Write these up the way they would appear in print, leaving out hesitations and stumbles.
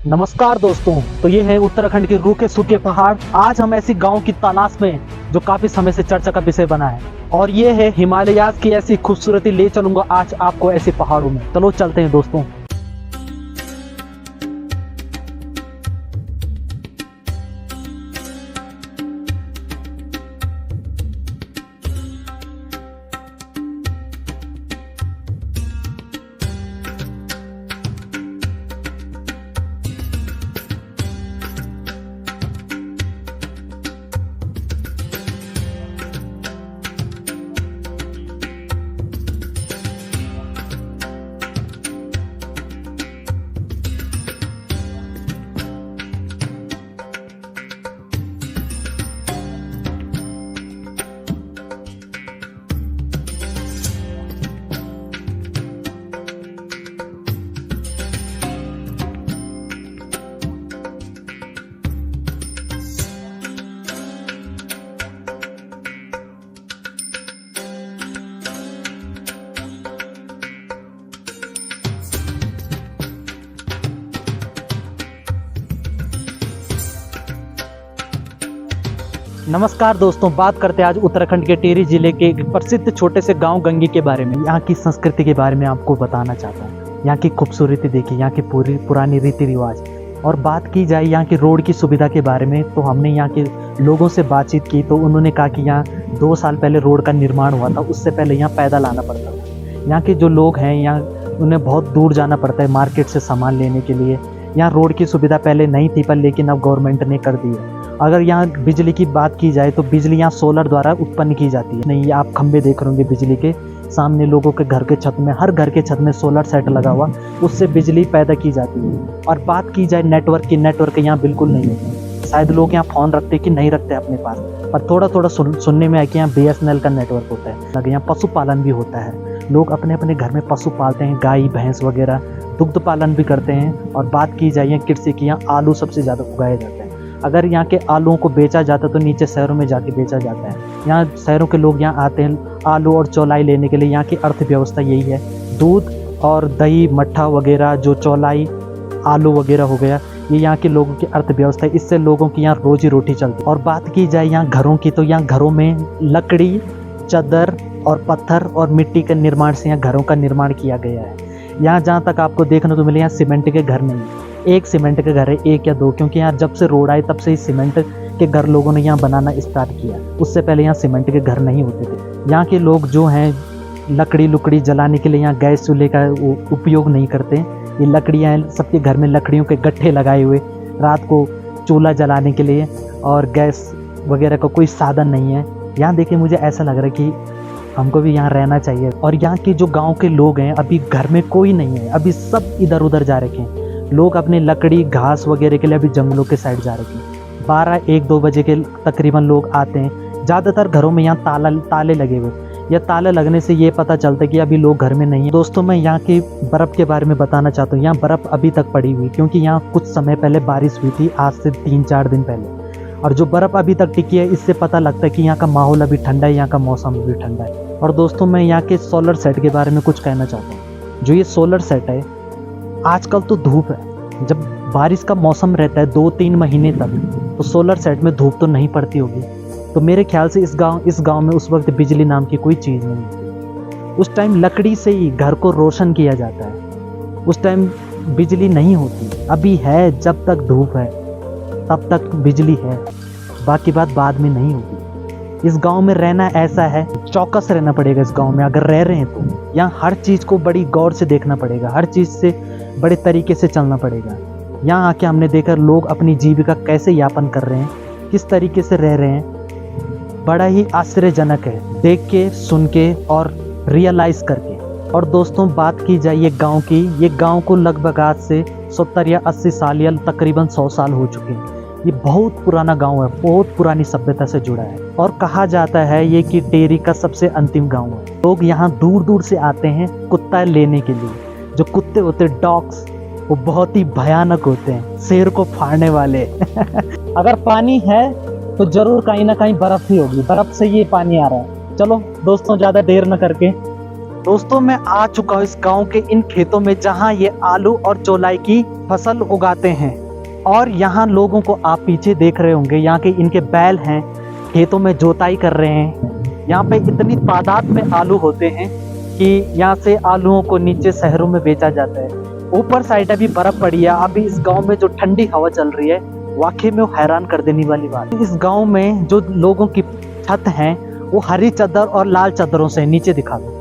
नमस्कार दोस्तों। तो ये है उत्तराखंड के रूखे सूखे पहाड़। आज हम ऐसी गांव की तलाश में जो काफी समय से चर्चा का विषय बना है, और ये है हिमालयाज की ऐसी खूबसूरती। ले चलूंगा आज आपको ऐसे पहाड़ों में। चलो चलते हैं दोस्तों। नमस्कार दोस्तों, बात करते हैं आज उत्तराखंड के टिहरी जिले के एक प्रसिद्ध छोटे से गांव गंगी के बारे में। यहाँ की संस्कृति के बारे में आपको बताना चाहता हूँ। यहाँ की खूबसूरती देखिए, यहाँ की पूरी पुरानी रीति रिवाज। और बात की जाए यहाँ की रोड की सुविधा के बारे में, तो हमने यहाँ के लोगों से बातचीत की तो उन्होंने कहा कि यहाँ 2 साल पहले रोड का निर्माण हुआ था। उससे पहले यहाँ पैदल आना पड़ता था। यहाँ के जो लोग हैं यहाँ उन्हें बहुत दूर जाना पड़ता है मार्केट से सामान लेने के लिए। यहाँ रोड की सुविधा पहले नहीं थी, पर लेकिन अब गवर्नमेंट ने कर दी है। अगर यहाँ बिजली की बात की जाए तो बिजली यहाँ सोलर द्वारा उत्पन्न की जाती है। नहीं, आप खंबे देख रहे होंगे बिजली के सामने, लोगों के घर के छत में, हर घर के छत में सोलर सेट लगा हुआ, उससे बिजली पैदा की जाती है। और बात की जाए नेटवर्क की, नेटवर्क यहाँ बिल्कुल नहीं होता। शायद लोग यहाँ फ़ोन रखते कि नहीं रखते अपने पास, पर थोड़ा थोड़ा सुनने में आया कि यहाँ BSNL का नेटवर्क होता है। लगे यहाँ पशुपालन भी होता है। लोग अपने अपने घर में पशु पालते हैं, गाय भैंस वगैरह, दुग्ध पालन भी करते हैं। और बात की जाए यहाँ कृषि की, यहाँ आलू सबसे ज़्यादा उगाए जाते हैं। अगर यहाँ के आलूओं को बेचा जाता तो नीचे शहरों में जाके बेचा जाता है। यहाँ शहरों के लोग यहाँ आते हैं आलू और चौलाई लेने के लिए। यहाँ की अर्थव्यवस्था यही है, दूध और दही मट्ठा वगैरह, जो चौलाई आलू वगैरह हो गया, ये यहाँ के लोगों की अर्थव्यवस्था है। इससे लोगों की यहाँ रोजी रोटी चलती है। और बात की जाए यहाँ घरों की, तो यहाँ घरों में लकड़ी, चादर और पत्थर और मिट्टी के निर्माण से यहाँ घरों का निर्माण किया गया है। यहाँ जहाँ तक आपको देखने को मिले, यहाँ सीमेंट के घर नहीं है। एक सीमेंट के घर है, 1 या 2, क्योंकि यहाँ जब से रोड आए तब से ही सीमेंट के घर लोगों ने यहाँ बनाना स्टार्ट किया। उससे पहले यहाँ सीमेंट के घर नहीं होते थे। यहाँ के लोग जो हैं लकड़ी लुकड़ी जलाने के लिए यहाँ गैस चूल्हे का उपयोग नहीं करते। ये लकड़ियाँ, सबके घर में लकड़ियों के गट्ठे लगाए हुए, रात को चूल्हा जलाने के लिए, और गैस वगैरह का कोई साधन नहीं है। यहाँ देखिए, मुझे ऐसा लग रहा है कि हमको भी यहाँ रहना चाहिए। और यहाँ के जो गांव के लोग हैं, अभी घर में कोई नहीं है, अभी सब इधर उधर जा रखे हैं। लोग अपने लकड़ी घास वगैरह के लिए अभी जंगलों के साइड जा रखे हैं। 12-1-2 बजे के तकरीबन लोग आते हैं। ज़्यादातर घरों में यहाँ ताले लगे हुए, या ताले लगने से ये पता चलता है कि अभी लोग घर में नहीं है। दोस्तों, मैं यहाँ की बर्फ़ के बारे में बताना चाहता हूँ। यहाँ बर्फ़ अभी तक पड़ी हुई, क्योंकि यहाँ कुछ समय पहले बारिश हुई थी, आज से 3-4 दिन पहले। और जो बर्फ़ अभी तक टिकी है, इससे पता लगता है कि यहाँ का माहौल अभी ठंडा है, यहाँ का मौसम भी ठंडा है। और दोस्तों, मैं यहाँ के सोलर सेट के बारे में कुछ कहना चाहता हूँ। जो ये सोलर सेट है, आजकल तो धूप है, जब बारिश का मौसम रहता है 2-3 महीने तक, तो सोलर सेट में धूप तो नहीं पड़ती होगी। तो मेरे ख्याल से इस गांव में उस वक्त बिजली नाम की कोई चीज़ नहीं थी। उस टाइम लकड़ी से ही घर को रोशन किया जाता है। उस टाइम बिजली नहीं होती। अभी है, जब तक धूप है तब तक बिजली है, बाकी बात बाद में नहीं होगी। इस गांव में रहना ऐसा है, चौकस रहना पड़ेगा इस गांव में। अगर रह रहे हैं तो यहाँ हर चीज़ को बड़ी गौर से देखना पड़ेगा, हर चीज़ से बड़े तरीके से चलना पड़ेगा। यहाँ आके हमने देखा लोग अपनी जीविका कैसे यापन कर रहे हैं, किस तरीके से रह रहे हैं। बड़ा ही आश्चर्यजनक है, देख के, सुन के और रियलाइज़ करके। और दोस्तों, बात की जाए ये गांव की, ये गांव को लगभग आज से 70 या 80 साल या तकरीबन 100 साल हो चुके हैं। ये बहुत पुराना गांव है, बहुत पुरानी सभ्यता से जुड़ा है। और कहा जाता है ये कि टिहरी का सबसे अंतिम गांव है। लोग यहाँ दूर दूर से आते हैं कुत्ता लेने के लिए। जो कुत्ते होते हैं, डॉग्स, वो बहुत ही भयानक होते हैं, शेर को फाड़ने वाले। अगर पानी है तो जरूर कहीं ना कहीं बर्फ ही होगी, बर्फ से ये पानी आ रहा है। चलो दोस्तों, ज़्यादा देर न करके दोस्तों मैं आ चुका हूँ इस गांव के इन खेतों में जहां ये आलू और चौलाई की फसल उगाते हैं। और यहाँ लोगों को आप पीछे देख रहे होंगे, यहाँ के इनके बैल हैं, खेतों में जोताई कर रहे हैं। यहाँ पे इतनी तादाद में आलू होते हैं कि यहाँ से आलूओं को नीचे शहरों में बेचा जाता है। ऊपर साइड अभी बर्फ पड़ी है। अभी इस गांव में जो ठंडी हवा चल रही है वाकई में वो हैरान कर देने वाली बात। इस गांव में जो लोगों की छत हैं वो हरी चादर और लाल चादरों से नीचे दिखा दो।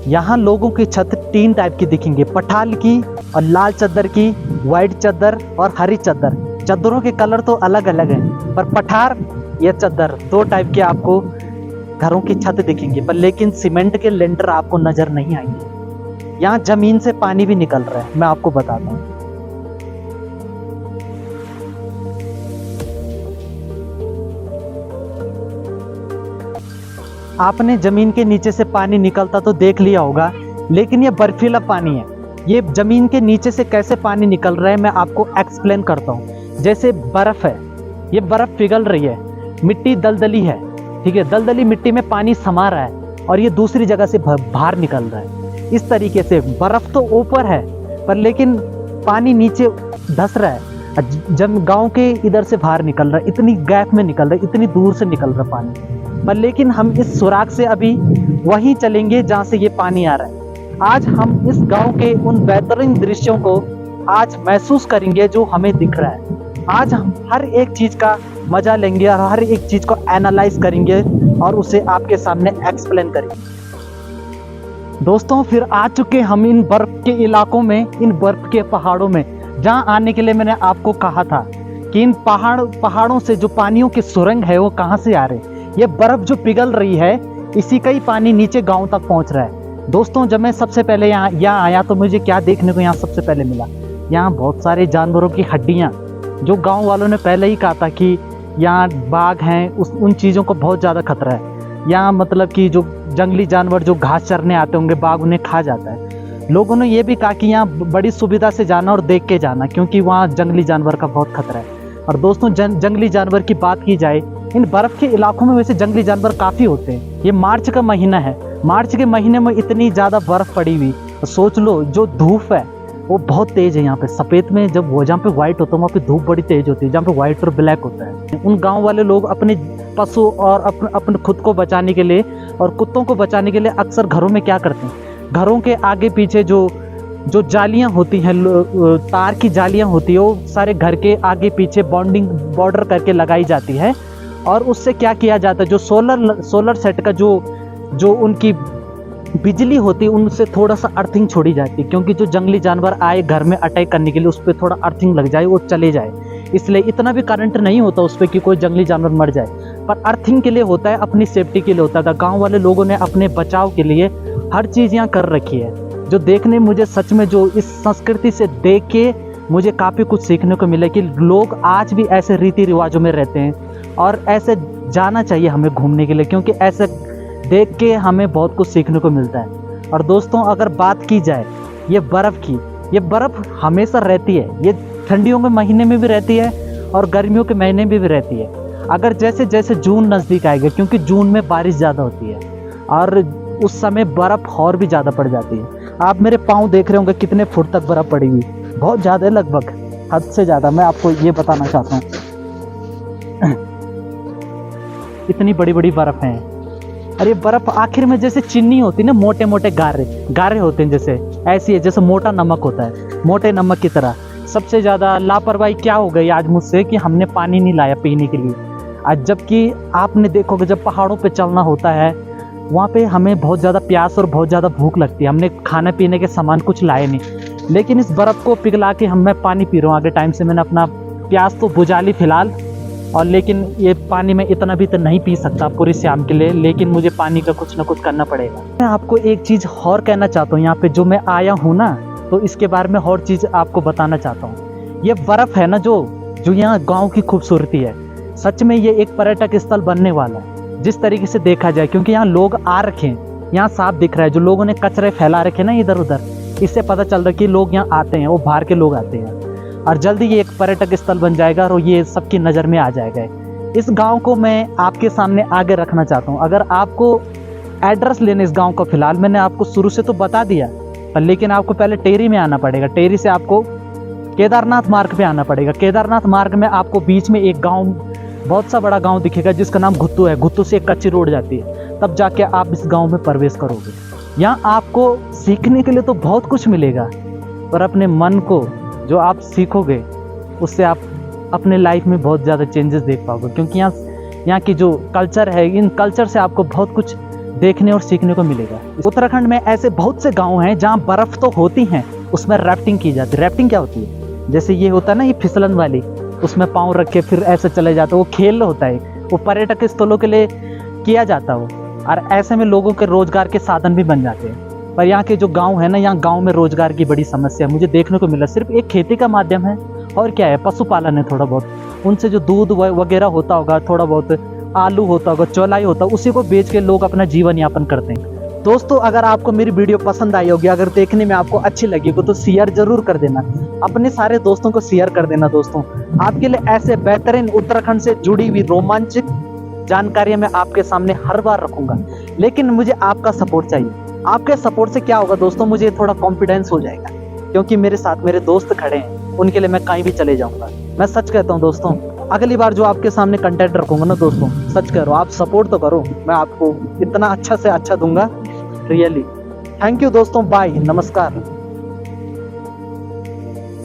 यहाँ लोगों की छत 3 टाइप की दिखेंगे, पठाल की और लाल चादर की, व्हाइट चादर और हरी चादर। चादरों के कलर तो अलग अलग हैं, पर पठार या चादर 2 टाइप के आपको घरों की छत दिखेंगे, पर लेकिन सीमेंट के लेंटर आपको नजर नहीं आएंगे। यहाँ जमीन से पानी भी निकल रहा है, मैं आपको बताता हूँ। आपने जमीन के नीचे से पानी निकलता तो देख लिया होगा, लेकिन ये बर्फीला पानी है। ये जमीन के नीचे से कैसे पानी निकल रहा है मैं आपको एक्सप्लेन करता हूँ। जैसे बर्फ है, ये बर्फ पिघल रही है, मिट्टी दलदली है, ठीक है, दलदली मिट्टी में पानी समा रहा है और ये दूसरी जगह से बाहर निकल रहा है। इस तरीके से बर्फ तो ऊपर है पर लेकिन पानी नीचे धस रहा है। जब गांव के इधर से बाहर निकल रहा है, इतनी गैप में निकल रहा है, इतनी दूर से निकल रहा है पानी, पर लेकिन हम इस सुराग से अभी वहीं चलेंगे जहां से ये पानी आ रहा है। आज हम इस गांव के उन बेहतरीन दृश्यों को आज महसूस करेंगे जो हमें दिख रहा है। आज हम हर एक चीज का मजा लेंगे और हर एक चीज को एनालाइज करेंगे और उसे आपके सामने एक्सप्लेन करेंगे। दोस्तों फिर आ चुके हम इन बर्फ के इलाकों में, इन बर्फ के पहाड़ों में, जहां आने के लिए मैंने आपको कहा था कि इन पहाड़ों से जो पानियों की सुरंग है वो कहां से आ रहे हैं। ये बर्फ जो पिघल रही है इसी का ही पानी नीचे गांव तक पहुंच रहा है। दोस्तों जब मैं सबसे पहले यहाँ आया तो मुझे क्या देखने को यहाँ सबसे पहले मिला, यहाँ बहुत सारे जानवरों की हड्डियाँ, जो गांव वालों ने पहले ही कहा था कि यहाँ बाघ हैं, उन चीज़ों को बहुत ज़्यादा खतरा है। यहाँ मतलब कि जो जंगली जानवर जो घास चरने आते होंगे, बाघ उन्हें खा जाता है। लोगों ने ये भी कहा कि यहाँ बड़ी सुविधा से जाना और देख के जाना, क्योंकि वहाँ जंगली जानवर का बहुत खतरा है। और दोस्तों जंगली जानवर की बात की जाए, इन बर्फ के इलाकों में वैसे जंगली जानवर काफ़ी होते हैं। ये मार्च का महीना है, मार्च के महीने में इतनी ज़्यादा बर्फ़ पड़ी हुई, तो सोच लो जो धूप है वो बहुत तेज़ है। यहाँ पे सफ़ेद में जब वो जहाँ पे व्हाइट होता है वहाँ पे धूप बड़ी तेज़ होती है, जहाँ पे व्हाइट और ब्लैक होता है। उन गांव वाले लोग अपने पशु और अपने खुद को बचाने के लिए और कुत्तों को बचाने के लिए अक्सर घरों में क्या करते हैं, घरों के आगे पीछे जो जालियाँ होती हैं, तार की जालियाँ होती है, वो सारे घर के आगे पीछे बॉर्डर करके लगाई जाती है। और उससे क्या किया जाता है, जो सोलर सेट का जो उनकी बिजली होती है उनसे थोड़ा सा अर्थिंग छोड़ी जाती है, क्योंकि जो जंगली जानवर आए घर में अटैक करने के लिए उस पर थोड़ा अर्थिंग लग जाए, वो चले जाए। इसलिए इतना भी करंट नहीं होता उस पर कि कोई जंगली जानवर मर जाए, पर अर्थिंग के लिए होता है, अपनी सेफ्टी के लिए होता है। गाँव वाले लोगों ने अपने बचाव के लिए हर चीज़ यहाँ कर रखी है, जो देखने मुझे सच में जो इस संस्कृति से देख के मुझे काफ़ी कुछ सीखने को मिला कि लोग आज भी ऐसे रीति रिवाजों में रहते हैं और ऐसे जाना चाहिए हमें घूमने के लिए, क्योंकि ऐसे देख के हमें बहुत कुछ सीखने को मिलता है। और दोस्तों अगर बात की जाए ये बर्फ़ की, ये बर्फ़ हमेशा रहती है, ये ठंडियों के महीने में भी रहती है और गर्मियों के महीने में भी रहती है। अगर जैसे जैसे जून नज़दीक आएगा, क्योंकि जून में बारिश ज़्यादा होती है और उस समय बर्फ़ और भी ज़्यादा पड़ जाती है। आप मेरे पाँव देख रहे होंगे कितने फुट तक बर्फ़ पड़ी हुई, बहुत ज़्यादा है, लगभग हद से ज़्यादा। मैं आपको ये बताना चाहता हूँ इतनी बड़ी बड़ी बर्फ़ हैं। और ये बर्फ़ आखिर में जैसे चीनी होती है ना, मोटे मोटे गारे होते हैं, जैसे ऐसी है जैसे मोटा नमक होता है, मोटे नमक की तरह। सबसे ज़्यादा लापरवाही क्या हो गई आज मुझसे कि हमने पानी नहीं लाया पीने के लिए। आज जबकि आपने देखोगे जब पहाड़ों पे चलना होता है वहाँ पे हमें बहुत ज़्यादा प्यास और बहुत ज़्यादा भूख लगती है, हमने खाने पीने के सामान कुछ लाए नहीं, लेकिन इस बर्फ़ को पिघला के मैं पानी पी रहा हूँ। आगे टाइम से मैंने अपना प्यास तो बुझा ली फिलहाल, और लेकिन ये पानी में इतना भी तो नहीं पी सकता पूरी शाम के लिए, लेकिन मुझे पानी का कुछ ना कुछ करना पड़ेगा। मैं आपको एक चीज़ और कहना चाहता हूँ, यहाँ पे जो मैं आया हूँ ना, तो इसके बारे में और चीज़ आपको बताना चाहता हूँ। ये बर्फ़ है ना जो यहाँ गाँव की खूबसूरती है, सच में ये एक पर्यटक स्थल बनने वाला है जिस तरीके से देखा जाए, क्योंकि यहाँ लोग आ रखे हैं, यहाँ साफ दिख रहा है। जो लोगों ने कचरे फैला रखे ना इधर उधर, इससे पता चल रहा है कि लोग यहाँ आते हैं, वो बाहर के लोग आते हैं। और जल्दी ये एक पर्यटक स्थल बन जाएगा और ये सबकी नज़र में आ जाएगा। इस गांव को मैं आपके सामने आगे रखना चाहता हूं। अगर आपको एड्रेस लेने इस गांव का, फिलहाल मैंने आपको शुरू से तो बता दिया, पर लेकिन आपको पहले टेहरी में आना पड़ेगा। टेहरी से आपको केदारनाथ मार्ग पे आना पड़ेगा। केदारनाथ मार्ग में आपको बीच में एक गांव, बहुत सा बड़ा गांव दिखेगा जिसका नाम घुत्तू है। घुत्तू से एक कच्ची रोड जाती है, तब जाके आप इस गांव में प्रवेश करोगे। यहाँ आपको सीखने के लिए तो बहुत कुछ मिलेगा, पर अपने मन को जो आप सीखोगे उससे आप अपने लाइफ में बहुत ज़्यादा चेंजेस देख पाओगे। क्योंकि यहाँ की जो कल्चर है, इन कल्चर से आपको बहुत कुछ देखने और सीखने को मिलेगा। उत्तराखंड में ऐसे बहुत से गांव हैं जहाँ बर्फ़ तो होती हैं, उसमें राफ्टिंग की जाती है। राफ्टिंग क्या होती है? जैसे ये होता है ना, ये फिसलन वाली, उसमें पाँव रख के फिर ऐसे चले जाते हैं। वो खेल होता है, वो पर्यटक स्थलों के लिए किया जाता है वो, और ऐसे में लोगों के रोजगार के साधन भी बन जाते हैं। पर यहाँ के जो गांव है ना, यहाँ गांव में रोजगार की बड़ी समस्या मुझे देखने को मिला। सिर्फ एक खेती का माध्यम है और क्या है, पशुपालन है थोड़ा बहुत। उनसे जो दूध वगैरह होता होगा, थोड़ा बहुत आलू होता होगा, चौलाई होता होगा, उसी को बेच के लोग अपना जीवन यापन करते हैं। दोस्तों, अगर आपको मेरी वीडियो पसंद आई होगी, अगर देखने में आपको अच्छी लगी हो, तो शेयर जरूर कर देना, अपने सारे दोस्तों को शेयर कर देना। दोस्तों, आपके लिए ऐसे बेहतरीन उत्तराखंड से जुड़ी हुई रोमांचक जानकारियां मैं आपके सामने हर बार रखूंगा, लेकिन मुझे आपका सपोर्ट चाहिए। आपके सपोर्ट से क्या होगा दोस्तों, मुझे थोड़ा कॉन्फिडेंस हो जाएगा, क्योंकि मेरे साथ मेरे दोस्त खड़े हैं, उनके लिए मैं कहीं भी चले जाऊंगा। मैं सच कहता हूं दोस्तों, अगली बार जो आपके सामने कंटेंट रखूंगा ना दोस्तों, सच कह रहा हूं, आप सपोर्ट तो करो, मैं आपको इतना अच्छा से अच्छा दूंगा, रियली। थैंक यू दोस्तों, बाय, नमस्कार।